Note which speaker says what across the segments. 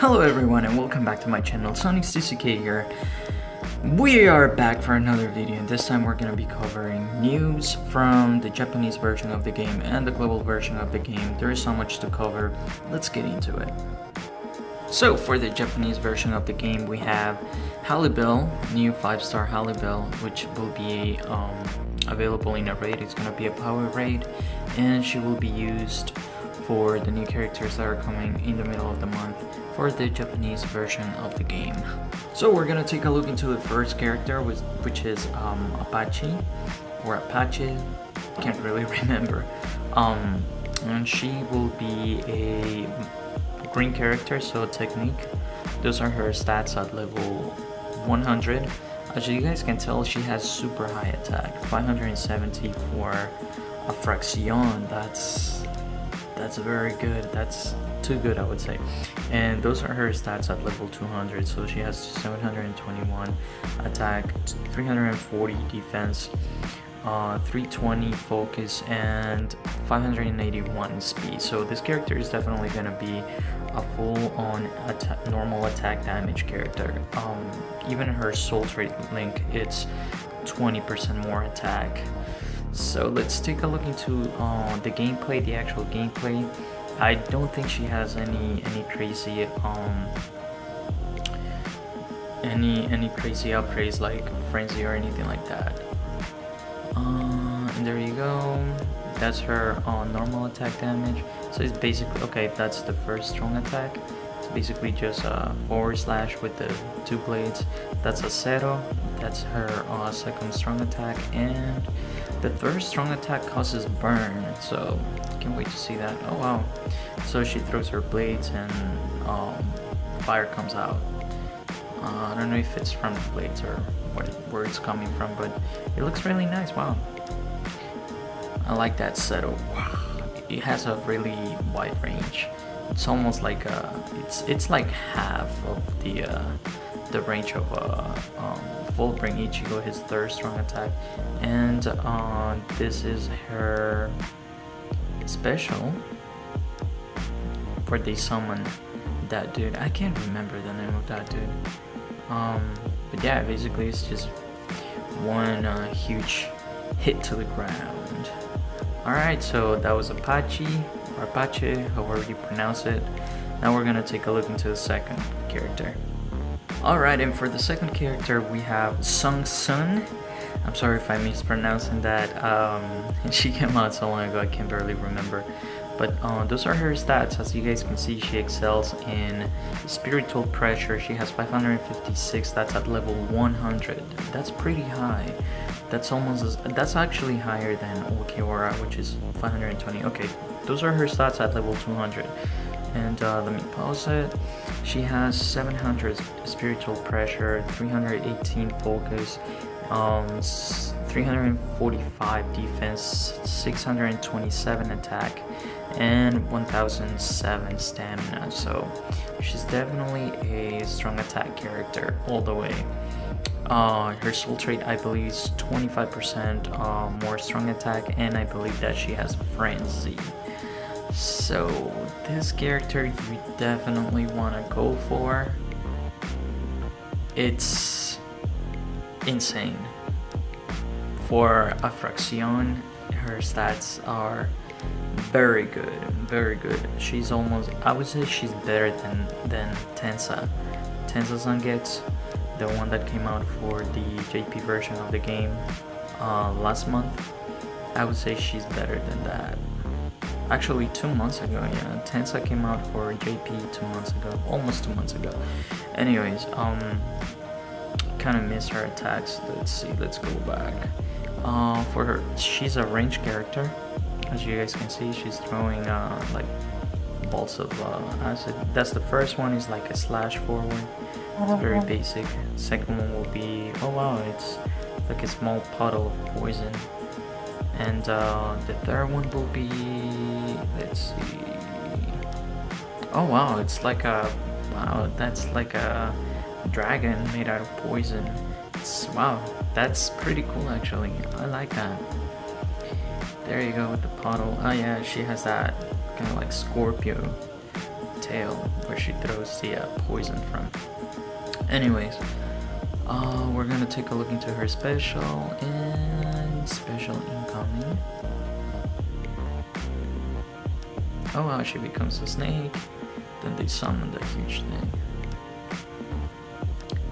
Speaker 1: Hello everyone and welcome back to my channel. Sonic60k here. We are back for another video, and this time we're going to be covering news from the Japanese version of the game and the global version of the game. There is so much to cover. Let's get into it. So for the Japanese version of the game, we have Halle Bell, new 5-star Halle Bell, which will be available in a raid. It's going to be a power raid, and she will be used for the new characters that are coming in the middle of the month for the Japanese version of the game. So we're gonna take a look into the first character, which is Apache, or Apache, can't really remember. And she will be a green character, so technique. Those are her stats at level 100. As you guys can tell, she has super high attack, 570 for a fraction. That's very good. That's too good, I would say. And those are her stats at level 200. So she has 721 attack, 340 defense, 320 focus, and 581 speed. So this character is definitely gonna be a full-on normal attack damage character. Even her soul trait link, it's 20% more attack. So let's take a look into the gameplay, the actual gameplay. I don't think she has any crazy any crazy upgrades like frenzy or anything like that. And there you go. That's her normal attack damage. So it's basically okay. That's the first strong attack. It's basically just a forward slash with the two blades. That's a zero. That's her second strong attack, and the third strong attack causes burn. So can't wait to see that. Oh wow. So she throws her blades and fire comes out. I don't know if it's from the blades or where it's coming from, but it looks really nice. Wow, I like that setup. It has a really wide range. It's almost like it's like half of the range of full bring Ichigo, his third strong attack. And this is her special where they summon that dude. I can't remember the name of that dude. But yeah, basically it's just one huge hit to the ground. Alright, so that was Apache, or Apache, however you pronounce it. Now we're gonna take a look into the second character. Alright, and for the second character we have Sung Sun. I'm sorry if I'm mispronouncing that. She came out so long ago I can barely remember. But those are her stats. As you guys can see, she excels in spiritual pressure. She has 556. That's at level 100. That's pretty high. That's actually higher than Okiwara, which is 520. Okay, those are her stats at level 200. And let me pause it. She has 700 spiritual pressure, 318 focus, 345 defense, 627 attack, and 1007 stamina. So she's definitely a strong attack character all the way. Her soul trait, I believe, is 25% more strong attack, and I believe that she has frenzy. So this character you definitely want to go for. It's insane. For a fraction, her stats are very good, very good. She's almost, I would say she's better than Tensa. Tensa-san gets, the one that came out for the JP version of the game last month. I would say she's better than that. Actually 2 months ago, yeah. Tensa came out for JP 2 months ago, almost 2 months ago. Anyways, kind of miss her attacks. Let's see, let's go back. For her, she's a range character. As you guys can see, she's throwing like balls of acid. That's the first one, is like a slash forward. It's very basic. Second one will be, oh wow, it's like a small puddle of poison. And the third one will be, let's see. Oh wow, it's like a, wow, that's like a dragon made out of poison. Wow, that's pretty cool actually. I like that. There you go with the puddle. Oh yeah, she has that kind of like Scorpio tail where she throws the poison from. Anyways, we're gonna take a look into her special and special incoming. Oh wow, she becomes a snake. Then they summon the huge thing.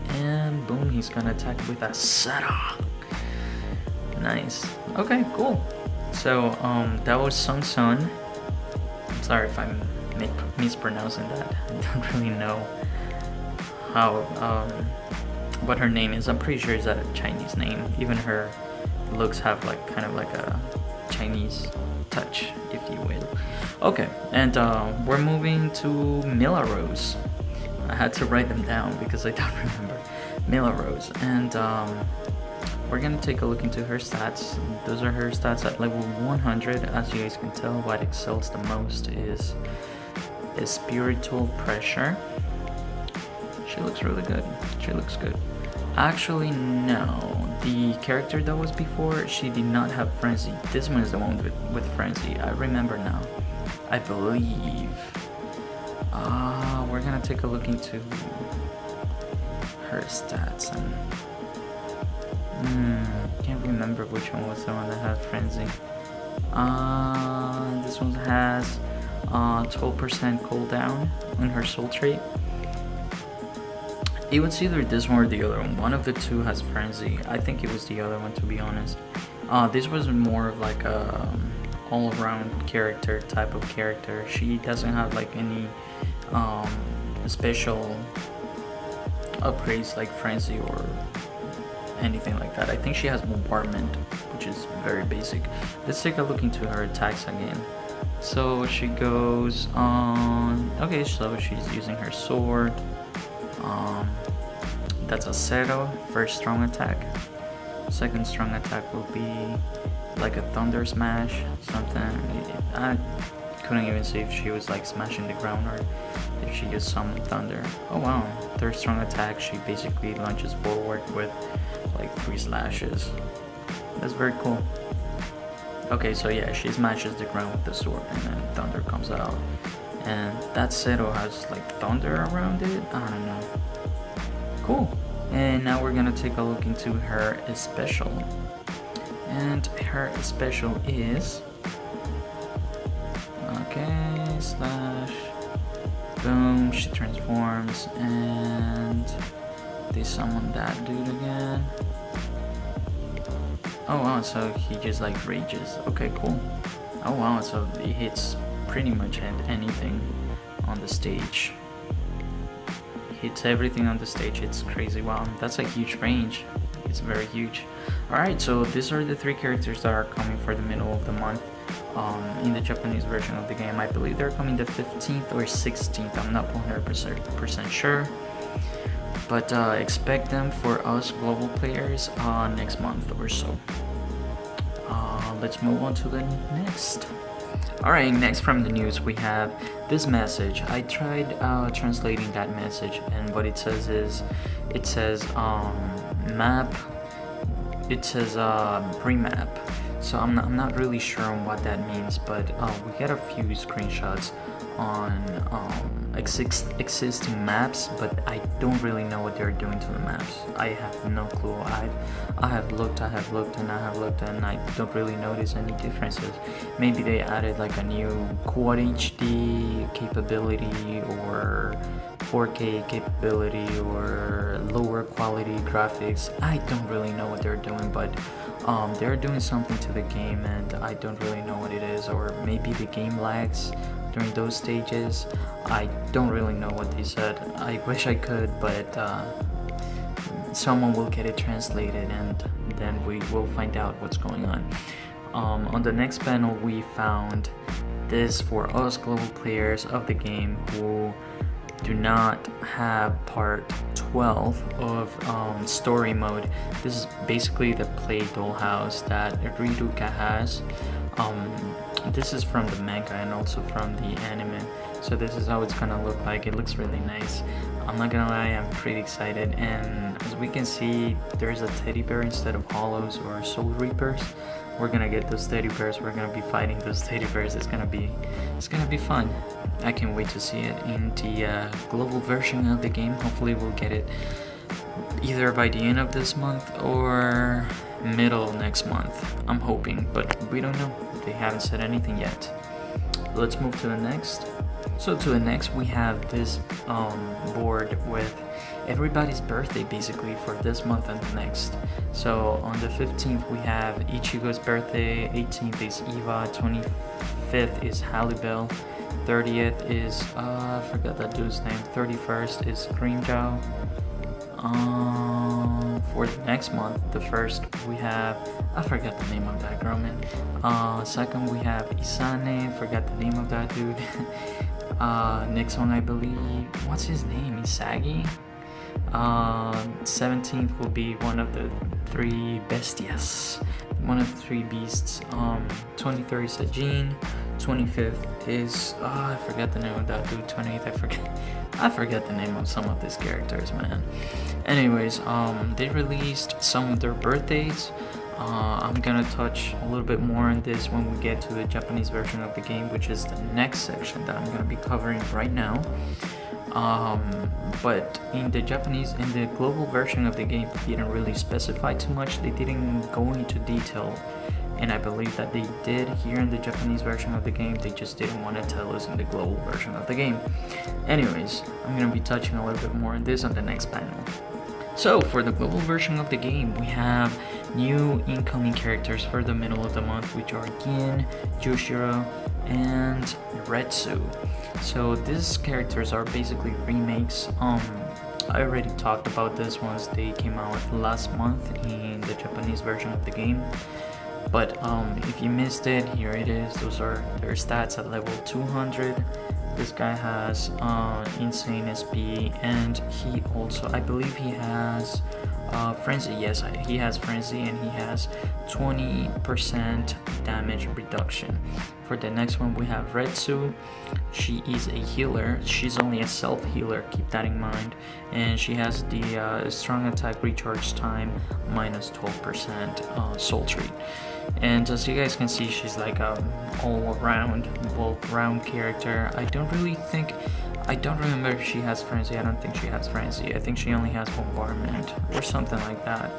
Speaker 1: And boom, he's gonna attack with a Seta. Nice. Okay, cool. So that was Sung Sun. I'm sorry if I'm mispronouncing that. I don't really know how what her name is. I'm pretty sure it's a Chinese name. Even her looks have like kind of like a Chinese touch, if you will. Okay, and we're moving to Millarose. I had to write them down because I don't remember. Millarose, and we're gonna take a look into her stats. Those are her stats at level 100. As you guys can tell, what excels the most is spiritual pressure. She looks really good. She looks good. Actually, no. The character that was before, she did not have frenzy. This one is the one with frenzy. I remember now. I believe. We're gonna take a look into her stats and can't remember which one was the one that had frenzy. This one has 12% cooldown on her soul trait. It was either this one or the other one. One of the two has frenzy. I think it was the other one, to be honest. This was more of like a all-around character type of character. She doesn't have like any special upgrades like frenzy or anything like that. I think she has bombardment, which is very basic. Let's take a look into her attacks again. So she goes on. Okay, so she's using her sword. That's a Zero, first strong attack. Second strong attack will be like a thunder smash, something. I couldn't even see if she was like smashing the ground or if she just summoned thunder. Oh wow, third strong attack, she basically launches forward with like 3 slashes. That's very cool. Okay, so yeah, she smashes the ground with the sword and then thunder comes out. And that Zero has like thunder around it. I don't know. Cool. And now we're gonna take a look into her special. And her special is okay, slash boom, she transforms and they summon that dude again. Oh wow, so he just like rages. Okay, cool. Oh wow, so he hits pretty much anything on the stage. Hits everything on the stage. It's crazy. Wow, that's a huge range. It's very huge. Alright, so these are the 3 characters that are coming for the middle of the month in the Japanese version of the game. I believe they're coming the 15th or 16th. I'm not 100% sure, but expect them for us global players next month or so. Let's move on to the next. Alright, next from the news we have this message. I tried translating that message, and what it says is, it says map, it says remap. So I'm not really sure on what that means, but we get a few screenshots on existing maps, but I don't really know what they're doing to the maps. I have no clue. I have looked and I don't really notice any differences. Maybe they added like a new Quad HD capability or 4K capability or lower quality graphics. I don't really know what they're doing, but they're doing something to the game and I don't really know what it is, or maybe the game lags during those stages. I don't really know what they said. I wish I could, but someone will get it translated and then we will find out what's going on. On the next panel we found this for us global players of the game who do not have part 12 of story mode. This is basically the play dollhouse that Riruka has. This is from the manga and also from the anime, so this is how it's gonna look like. It looks really nice. I'm not gonna lie, I'm pretty excited, and as we can see there's a teddy bear instead of hollows or soul reapers. we're gonna get those teddy bears. We're gonna be fighting those teddy bears. It's gonna be fun. I can't wait to see it in the global version of the game. Hopefully we'll get it either by the end of this month or middle next month. I'm hoping, but we don't know. They haven't said anything yet. Let's move to the next. So to the next, we have this board with everybody's birthday basically for this month and the next. So on the 15th we have Ichigo's birthday, 18th is Eva, 25th is Halibel, 30th is I forgot that dude's name, 31st is Grimjow. For the next month, the first we have, I forgot the name of that girl, man. Second we have Isane, forgot the name of that dude. Next one I believe, what's his name, Isagi? 17th will be one of the three bestias, one of the three beasts. 23rd is Ajin, 25th is I forget the name of that dude. 28th I forget the name of some of these characters, man. Anyways, they released some of their birthdays. I'm gonna touch a little bit more on this when we get to the Japanese version of the game, which is the next section that I'm gonna be covering right now. But in the global version of the game, they didn't really specify too much. They didn't go into detail, and I believe that they did here in the Japanese version of the game. They just didn't want to tell us in the global version of the game. Anyways, I'm gonna be touching a little bit more on this on the next panel. So for the global version of the game, we have new incoming characters for the middle of the month, which are Gin, Jushiro, and Retsu. So these characters are basically remakes. I already talked about this once they came out last month in the Japanese version of the game. But if you missed it, here it is. Those are their stats at level 200. This guy has insane SP, and he also, I believe he has Frenzy. Yes, he has Frenzy, and he has 20% damage reduction. For the next one, we have Retsu. She is a healer. She's only a self-healer, keep that in mind. And she has the strong attack recharge time minus 12% soul trait. And as you guys can see, she's like a all-around, well-round character. I don't remember if she has Frenzy. I don't think she has Frenzy. I think she only has Bombardment or something like that.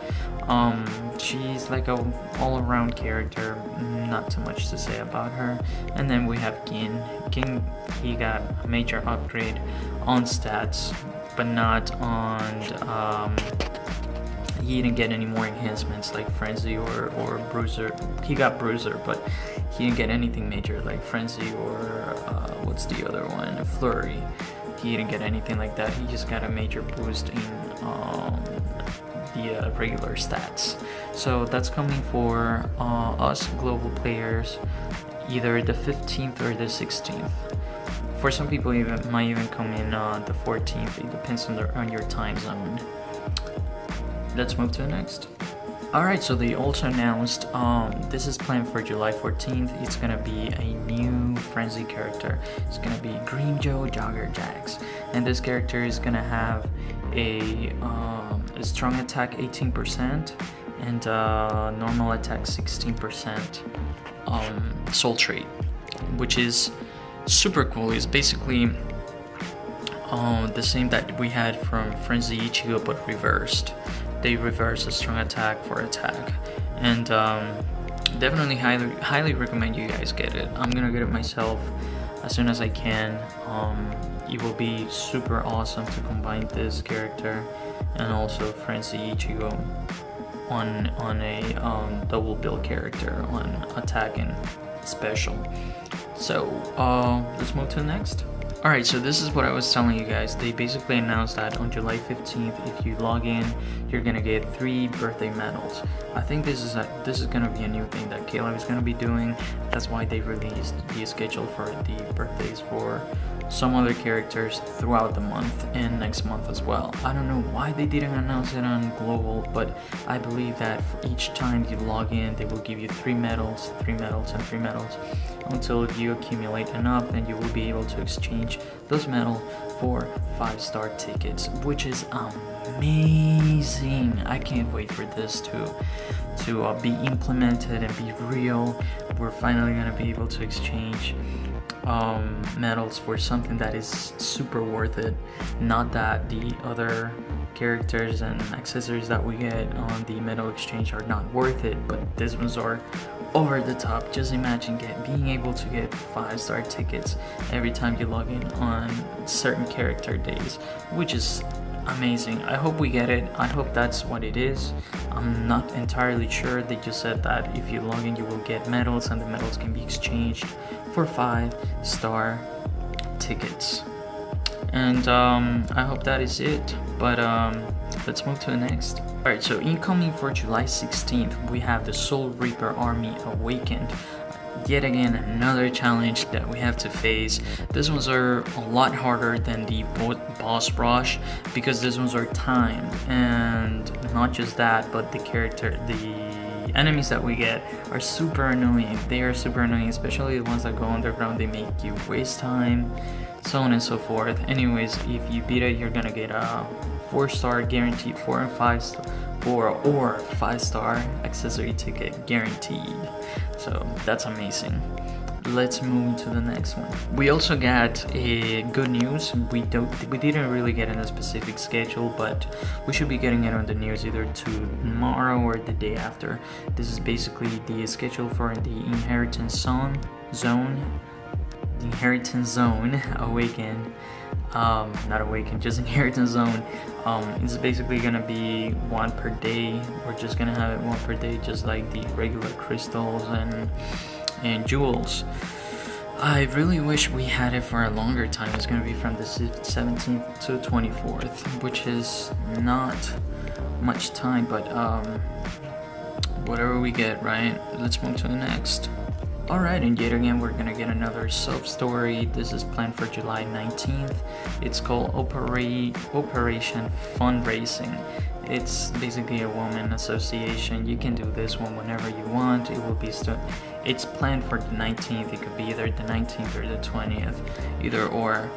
Speaker 1: She's like a all-around character, not too much to say about her. And then we have Gin. Gin, he got a major upgrade on stats, but not on he didn't get any more enhancements like Frenzy or Bruiser. He got Bruiser, but he didn't get anything major like Frenzy or what's the other one? Flurry. He didn't get anything like that. He just got a major boost in the regular stats. So that's coming for us global players, either the 15th or the 16th. For some people, it might even come in the 14th. It depends on your time zone. Let's move to the next. Alright, so they also announced this is planned for July 14th. It's gonna be a new Frenzy character. It's gonna be Grimjow Jogger Jax, and this character is gonna have a strong attack 18% and normal attack 16% soul trait, which is super cool. It's basically the same that we had from Frenzy Ichigo, but reversed. They reverse a strong attack for attack, and definitely highly recommend you guys get it. I'm gonna get it myself as soon as I can. It will be super awesome to combine this character and also Frenzy Ichigo on a double build character on attack and special. So let's move to the next. Alright, so this is what I was telling you guys. They basically announced that on July 15th, if you log in, you're gonna get 3 birthday medals. I think this is gonna be a new thing that Caleb is gonna be doing. That's why they released the schedule for the birthdays for some other characters throughout the month and next month as well. I don't know why they didn't announce it on global, but I believe that for each time you log in, they will give you 3 medals, 3 medals, and 3 medals. until you accumulate enough, and you will be able to exchange those medals for 5-star tickets, which is amazing. I can't wait for this to be implemented and be real. We're finally gonna be able to exchange medals for something that is super worth it. Not that the other characters and accessories that we get on the medal exchange are not worth it, but these ones are over the top. Just imagine being able to get 5-star tickets every time you log in on certain character days, which is amazing. I hope we get it. I hope that's what it is. I'm not entirely sure. They just said that if you log in, you will get medals, and the medals can be exchanged for 5-star tickets. And I hope that is it. But let's move to the next. Alright, so incoming for July 16th, we have the Soul Reaper Army Awakened. Yet again, another challenge that we have to face. These ones are a lot harder than the boss rush, because these ones are timed, and not just that, but the enemies that we get are super annoying. They are super annoying, especially the ones that go underground. They make you waste time, so on and so forth. Anyways, if you beat it, you're gonna get a 4-star guaranteed, 4 and 5 or 5-star accessory ticket guaranteed. So that's amazing. Let's move to the next one. We also got a good news. We didn't really get in a specific schedule, but we should be getting it on the news either tomorrow or the day after. This is basically the schedule for the Inheritance Zone Awakened. Not Awakened, just Inheritance Zone. It's basically gonna be one per day. We're just gonna have it one per day, just like the regular crystals and jewels. I really wish we had it for a longer time. It's gonna be from the 17th to 24th, which is not much time, but whatever we get, right? Let's move to the next. Alright, and yet again we're gonna get another sub-story. This is planned for July 19th. It's called Operation Fundraising. It's basically a woman association. You can do this one whenever you want. It will be it's planned for the 19th. It could be either the 19th or the 20th, either or.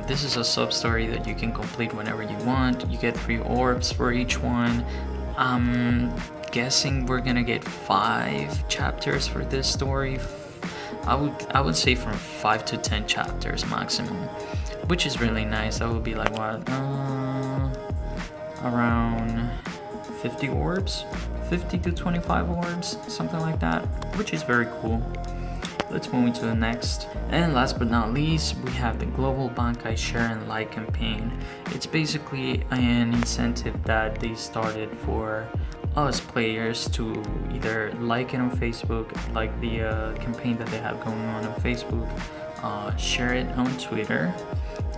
Speaker 1: This is a sub-story that you can complete whenever you want. You get 3 orbs for each one. Guessing we're gonna get 5 chapters for this story. I would say from 5 to 10 chapters maximum, which is really nice. That would be like what, around 50 orbs, 50 to 25 orbs, something like that, which is very cool. Let's move into the next. And last but not least, we have the Global Bankai Share and Like campaign. It's basically an incentive that they started for us players to either like it on Facebook, like the campaign that they have going on Facebook, share it on Twitter,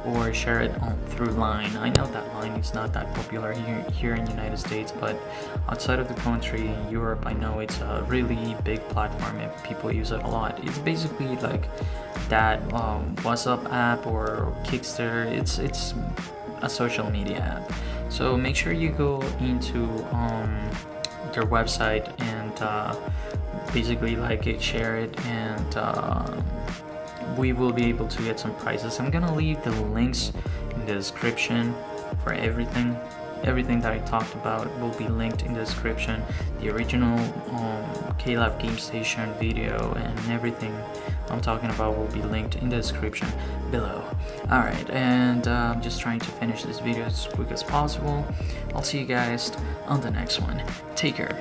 Speaker 1: or share it through Line. I know that Line is not that popular here in the United States, but outside of the country, in Europe, I know it's a really big platform and people use it a lot. It's basically like that WhatsApp app or Kickstarter. It's a social media app. So make sure you go into their website and basically like it, share it, and we will be able to get some prizes. I'm gonna leave the links in the description for everything that I talked about will be linked in the description. The original K-Lab Game Station video and everything I'm talking about will be linked in the description below. Alright, and I'm just trying to finish this video as quick as possible. I'll see you guys on the next one. Take care.